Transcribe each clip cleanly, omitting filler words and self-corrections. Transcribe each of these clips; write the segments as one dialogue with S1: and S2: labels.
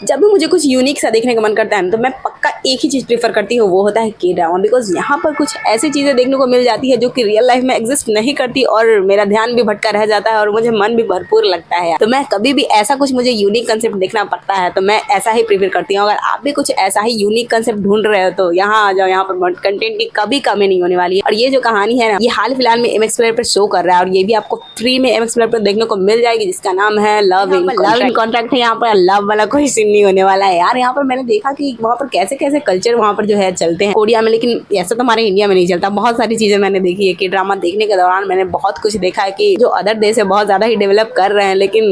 S1: जब भी मुझे कुछ यूनिक सा देखने का मन करता है ना, तो मैं पक्का एक ही चीज़ प्रेफर करती हूँ, वो होता है के ड्रामा। बिकॉज यहाँ पर कुछ ऐसी चीज़ें देखने को मिल जाती है जो कि रियल लाइफ में एग्जिस्ट नहीं करती, और मेरा ध्यान भी भटका रह जाता है और मुझे मन भी भरपूर लगता है। तो मैं कभी भी ऐसा कुछ मुझे यूनिक कंसेप्ट देखना पड़ता है तो मैं ऐसा ही प्रेफर करती हूँ। अगर आप भी कुछ ऐसा ही यूनिक कंसेप्ट ढूंढ रहे हो तो यहाँ आ जाओ, यहाँ पर कंटेंट की कभी कमी नहीं होने वाली है। और ये जो कहानी है ना, ये हाल फिलहाल में MX प्लेयर पर शो कर रहा है, और ये भी आपको फ्री में MX प्लेयर पर देखने को मिल जाएगी, जिसका नाम है लव इन कॉन्ट्रैक्ट है। यहाँ पर लव वाला कोई सीन नहीं होने वाला है यार। यहाँ पर मैंने देखा कि वहाँ पर कैसे कैसे कल्चर वहाँ पर जो है चलते हैं कोरिया में, लेकिन ऐसा तो हमारे इंडिया में नहीं चलता। बहुत सारी चीजें मैंने देखी है कि ड्रामा देखने के दौरान मैंने बहुत कुछ देखा है कि जो अदर देश है बहुत ज्यादा ही डेवलप कर रहे हैं, लेकिन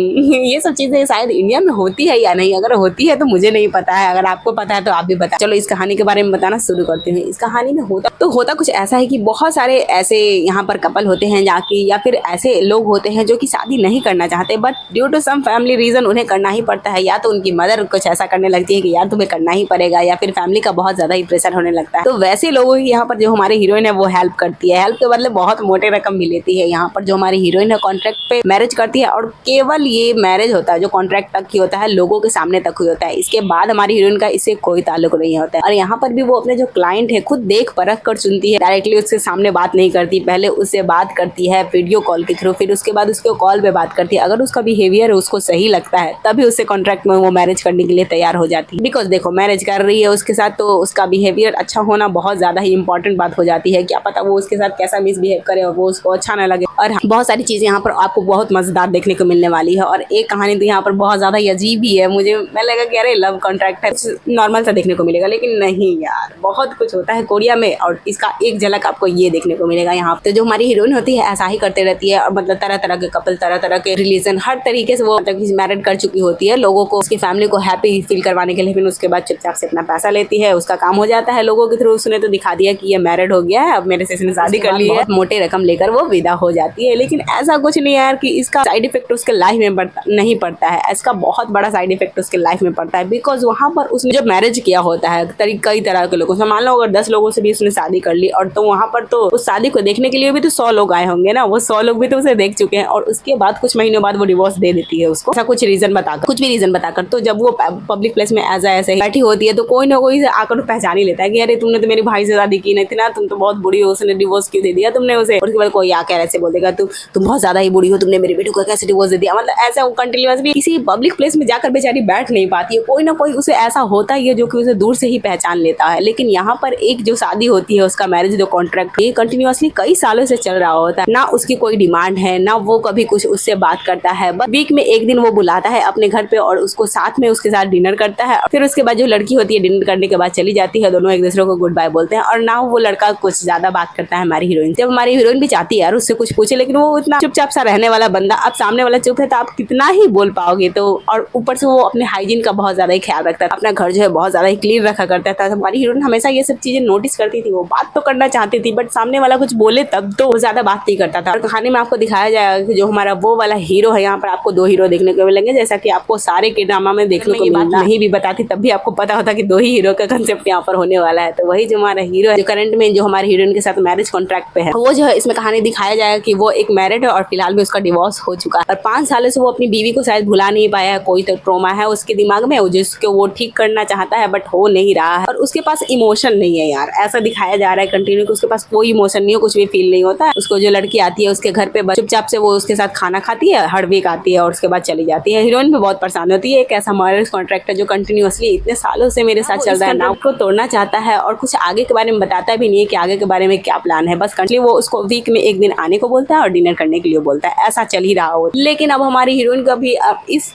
S1: ये सब चीजें शायद इंडिया में होती है या नहीं। अगर होती है तो मुझे नहीं पता है, अगर आपको पता है तो आप भी बता। चलो इस कहानी के बारे में बताना शुरू करते हैं। इस कहानी में होता कुछ ऐसा है कि बहुत सारे ऐसे यहाँ पर कपल होते हैं जाके, या फिर ऐसे लोग होते हैं जो कि शादी नहीं करना चाहते, but due to some family reason उन्हें करना ही पड़ता है। या तो उनकी मदर कुछ ऐसा करने लगती है कि यार तुम्हें करना ही पड़ेगा, या फिर फैमिली का बहुत ज्यादा ही प्रेशर होने लगता है। तो वैसे लोगों की यहाँ पर जो हमारी हीरोइन है वो हेल्प करती है। हेल्प के बदले बहुत मोटे रकम भी लेती है। यहाँ पर जो हमारी हीरोइन है कॉन्ट्रैक्ट पे मैरिज करती है, और केवल ये मैरिज होता है जो कॉन्ट्रैक्ट तक ही होता है, लोगों के सामने तक ही होता है। इसके बाद हमारी हीरोइन का इससे कोई ताल्लुक नहीं होता है। और यहाँ पर भी वो अपने जो क्लाइंट है खुद देख परख कर चुनती है, डायरेक्टली उसके सामने बात नहीं करती। पहले उससे बात करती है वीडियो कॉल के थ्रू, फिर उसके बाद उसके कॉल पे बात करती है। अगर उसका बिहेवियर उसको सही लगता है तभी उससे कॉन्ट्रैक्ट में वो मैरिज करने के लिए तैयार हो जाती है। बिकॉज देखो, मैरिज कर रही है उसके साथ, तो उसका बिहेवियर अच्छा होना बहुत ज्यादा ही इंपॉर्टेंट बात हो जाती है। क्या पता वो उसके साथ कैसा मिसबिहेव करे और वो उसको अच्छा ना लगे। और बहुत सारी चीजें यहाँ पर आपको बहुत मजेदार देखने को मिलने वाली है। और एक कहानी तो यहाँ पर बहुत ज्यादा ही अजीब ही है। मैं लगा कि अरे लव कॉन्ट्रैक्ट है, नॉर्मल सा देखने को मिलेगा, लेकिन नहीं यार, बहुत कुछ होता है कोरिया में, और इसका एक झलक आपको ये देखने को मिलेगा यहाँ पे। जो हमारी हीरोइन होती है ऐसा ही करते रहती है, और मतलब तरह तरह के कपल, तरह तरह के रिलीजन, हर तरीके से वो मैरिड कर चुकी होती है। लोगों को, उसकी फैमिली को हैप्पी फील करवाने के लिए, फिर उसके बाद चुपचाप से अपना पैसा लेती है, उसका काम हो जाता है लोगों के थ्रू। उसने तो दिखा दिया कि ये मैरिड हो गया है, अब मेरे से इसने शादी कर ली है, मोटे रकम लेकर वो विदा हो जाती है। लेकिन ऐसा कुछ नहीं है यार कि इसका साइड इफेक्ट उसके लाइफ में नहीं पड़ता है। इसका बहुत बड़ा साइड इफेक्ट उसके लाइफ में पड़ता है। बिकॉज वहां पर उसने जब मैरिज किया होता है कई तरह के लोगों से, मान लो अगर 10 लोगों से भी उसने शादी कर ली, और तो वहां पर तो उस शादी को देखने के लिए भी तो 100 लोग आए होंगे ना। वो 100 लोग भी तो उसे देख चुके हैं, और उसके बाद कुछ महीनों बाद वो डिवोर्स दे देती है उसको, ऐसा कुछ भी रीजन बताकर। तो जब वो पब्लिक प्लेस में ऐसे बैठी होती है तो कोई ना कोई आकर पहचान ही लेता है कि अरे तुमने तो मेरे भाई से शादी की नहीं थी ना, तुम तो बहुत बुरी हो, उसने डिवोर्स क्यों दे दिया तुमने उसे। और उसके बाद कोई आकर ऐसे बोल देगा तुम बहुत ज्यादा ही बुरी हो, तुमने मेरे बेटे को कैसे डिवोर्स दे दिया। मतलब ऐसा वो कंटिन्यूअस भी किसी पब्लिक प्लेस में जाकर बेचारी बैठ नहीं पाती है। कोई ना कोई उसे ऐसा होता ही है जो कि उसे दूर से ही पहचान लेता है। लेकिन यहाँ पर एक जो शादी होती है उसका मैरिज जो कॉन्ट्रैक्ट, ये कंटिन्यूअसली कई सालों से चल रहा होता है। ना उसकी कोई डिमांड है, ना वो कभी कुछ उससे बात करता है। बस वीक में एक दिन वो बुलाता है अपने घर पे और उसको साथ में उसके साथ डिनर करता है। फिर उसके बाद जो लड़की होती है डिनर करने के बाद चली जाती है, दोनों एक दूसरे को गुड बाय बोलते हैं। और ना वो लड़का कुछ ज्यादा बात करता है हमारी हीरोइन। जब हमारी हीरोइन भी चाहती है यार उससे कुछ पूछे, लेकिन वो इतना चुपचाप सा रहने वाला बंदा, अब सामने वाला चुप है तो आप कितना ही बोल पाओगे। तो और ऊपर से वो अपने हाइजीन का बहुत ज्यादा ही ख्याल रखता है, अपना घर जो है बहुत ज्यादा ही क्लीन रखा करता था। हमारी हीरोइन हमेशा ये सब चीजें नोटिस करती थी। वो बात तो करना चाहती थी, बट सामने वाला कुछ बोले तब तो वो ज्यादा बात नहीं करता था। और कहानी में आपको दिखाया जाएगा कि जो हमारा वो वाला हीरो है, यहाँ पर आपको 2 हीरो देखने को मिलेंगे, जैसा कि आपको सारे के ड्रामा में देखने को मिलता। नहीं भी बताती तब भी आपको पता होता कि 2 ही हीरो का कंसेप्ट यहाँ पर होने वाला है। तो वही जो हमारा हीरो है, जो करंट में जो हमारे हीरोइन के साथ मैरिज कॉन्ट्रैक्ट पे है, वो जो है इसमें कहानी दिखाया जाएगा कि वो एक मैरिड है और फिलहाल में उसका डिवोर्स हो चुका है। और 5 सालों से वो अपनी बीवी को शायद भुला नहीं पाया है। कोई तो ट्रॉमा है उसके दिमाग में जिसको वो ठीक करना चाहता है, बट हो नहीं रहा है। और उसके पास इमोशन नहीं है यार, ऐसा दिखाया जा रहा है कंटिन्यू कि उसके पास कोई इमोशन नहीं है, कुछ भी फील नहीं होता है। उसको जो लड़की आती है उसके घर पे चुपचाप से वो उसके साथ खाना खाती है, हर वीक आती है और उसके बाद चली जाती है। हीरोइन भी बहुत परेशान होती है। एक ऐसा मैरिज कॉन्ट्रैक्ट है जो कंटिन्यूअसली इतने सालों से मेरे साथ चल रहा है ना, उसको तोड़ना चाहता है और कुछ आगे के बारे में बताता भी नहीं है कि आगे के बारे में क्या प्लान है। बस कंटिन्यू वो उसको वीक में एक दिन आने को बोलता है और डिनर करने के लिए बोलता है। ऐसा चल ही रहा हो। लेकिन अब हमारी हीरोइन का भी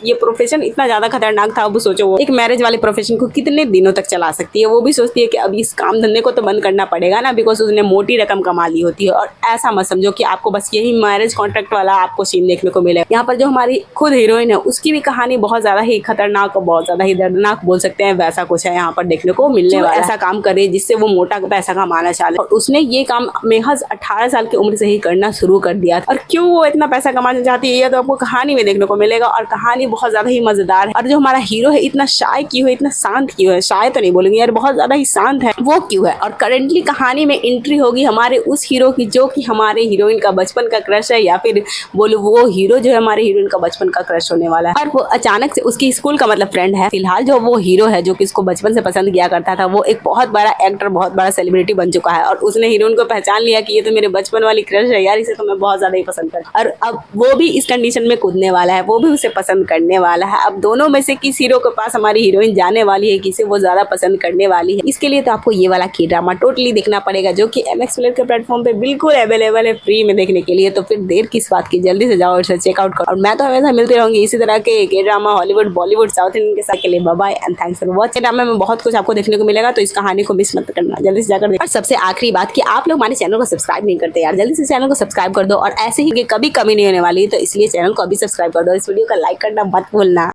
S1: ये प्रोफेशन इतना ज्यादा खतरनाक था। अब सोचो वो एक मैरिज वाले प्रोफेशन को कितने दिनों तक चला सकती है। वो भी सोचती है कि अब इस काम धंधे को तो बंद करना पड़ेगा ना, बिकॉज उसने मोटी रकम कमा ली होती है। और ऐसा मत समझो कि आपको बस यही मैरिज कॉन्ट्रैक्ट वाला आपको सीन देखने को मिले। यहाँ पर जो हमारी खुद हीरोइन है उसकी भी कहानी बहुत ज्यादा ही खतरनाक और बहुत ज्यादा ही दर्दनाक बोल सकते हैं, वैसा कुछ है यहाँ पर। पर देखने को मिलने वाला है। ऐसा काम करे जिससे वो मोटा पैसा कमाना चाहे, और उसने ये काम महज 18 साल की उम्र से ही करना शुरू कर दिया। और क्यों वो इतना पैसा कमाना चाहती है ये तो आपको कहानी में देखने को मिलेगा, और कहानी बहुत ज्यादा ही मजेदार है। और जो हमारा हीरो है इतना शाय क्यों है, इतना शांत क्यों है, शाय तो नहीं बोलेंगे यार, बहुत ज्यादा ही शांत है, वो क्यों है। और करंटली कहानी में एंट्री होगी हमारे उस हीरो की जो कि हमारे हीरोइन का बचपन का क्रश है, या फिर बोलो वो हीरो जो है हमारे हीरोइन का बचपन का क्रश होने वाला है। और वो अचानक से उसकी स्कूल का मतलब फ्रेंड है। फिलहाल जो वो हीरो है जो कि इसको बचपन से पसंद किया करता था, वो एक बहुत बड़ा एक्टर, बहुत बड़ा सेलिब्रिटी बन चुका है, और उसने हीरोइन को पहचान लिया कि ये तो मेरे बचपन वाली क्रश है यार, इसे तो मैं बहुत ज्यादा ही पसंद करता हूं। और अब वो भी इस कंडीशन में कूदने वाला है, वो भी उसे पसंद करने वाला है। अब दोनों में से किस हीरो के पास हमारी हीरोइन जाने वाली है, किसे वो ज्यादा पसंद करने वाली है, इसके लिए तो आपको ये वाला के ड्रामा टोटली देखना पड़ेगा, जो कि MX प्लेयर के प्लेटफॉर्म पे बिल्कुल अवेलेबल है फ्री में देखने के लिए। तो फिर देर किस बात की, जल्दी से जाओ और इसे चेकआउट करो। और मैं तो हमेशा मिलती रहूंगी इसी तरह के drama Hollywood, Bollywood, South Indian के साथ। के लिए bye bye and thanks for watching. Drama में बहुत कुछ आपको देखने को मिलेगा, तो इस कहानी को मिस मत करना, जल्दी से जाकर देखो। और सबसे आखिरी बात कि आप लोग हमारे चैनल को सब्सक्राइब नहीं करते यार, जल्दी से चैनल को सब्सक्राइब कर दो, और ऐसे ही कभी कमी नहीं होने वाली, तो इसलिए चैनल को अभी सब्सक्राइब कर दो। इस वीडियो का लाइक करना मत भूलना।